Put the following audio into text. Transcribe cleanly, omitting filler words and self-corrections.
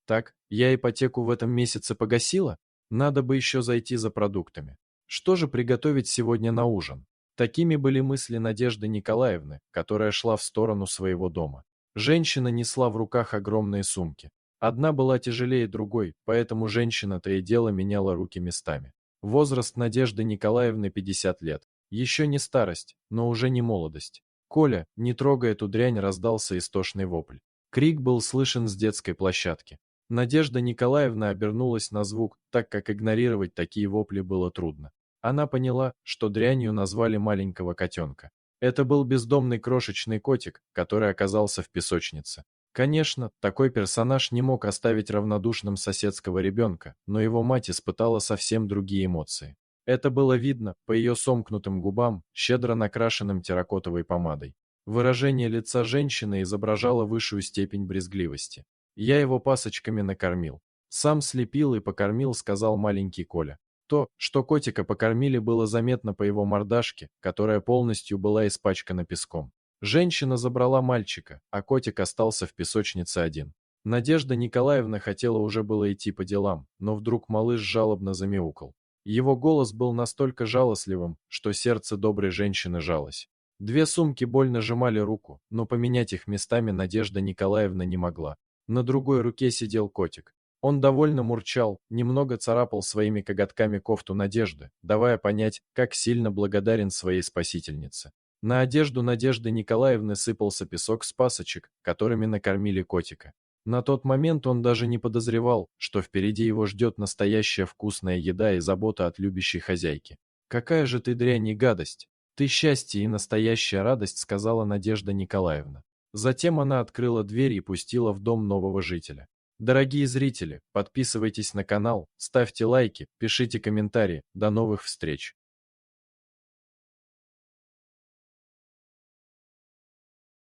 Так, я ипотеку в этом месяце погасила? Надо бы еще зайти за продуктами. Что же приготовить сегодня на ужин? Такими были мысли Надежды Николаевны, которая шла в сторону своего дома. Женщина несла в руках огромные сумки. Одна была тяжелее другой, поэтому женщина то и дело меняла руки местами. Возраст Надежды Николаевны 50 лет. Еще не старость, но уже не молодость. «Коля, не трогай эту дрянь!» — раздался истошный вопль. Крик был слышен с детской площадки. Надежда Николаевна обернулась на звук, так как игнорировать такие вопли было трудно. Она поняла, что дрянью назвали маленького котенка. Это был бездомный крошечный котик, который оказался в песочнице. Конечно, такой персонаж не мог оставить равнодушным соседского ребенка, но его мать испытала совсем другие эмоции. Это было видно по ее сомкнутым губам, щедро накрашенным терракотовой помадой. Выражение лица женщины изображало высшую степень брезгливости. «Я его пасочками накормил. Сам слепил и покормил», — сказал маленький Коля. То, что котика покормили, было заметно по его мордашке, которая полностью была испачкана песком. Женщина забрала мальчика, а котик остался в песочнице один. Надежда Николаевна хотела уже было идти по делам, но вдруг малыш жалобно замяукал. Его голос был настолько жалостливым, что сердце доброй женщины жалось. Две сумки больно сжимали руку, но поменять их местами Надежда Николаевна не могла. На другой руке сидел котик. Он довольно мурчал, немного царапал своими коготками кофту Надежды, давая понять, как сильно благодарен своей спасительнице. На одежду Надежды Николаевны сыпался песок с пасочек, которыми накормили котика. На тот момент он даже не подозревал, что впереди его ждет настоящая вкусная еда и забота от любящей хозяйки. «Какая же ты дрянь и гадость! Ты счастье и настоящая радость», — сказала Надежда Николаевна. Затем она открыла дверь и пустила в дом нового жителя. Дорогие зрители, подписывайтесь на канал, ставьте лайки, пишите комментарии. До новых встреч!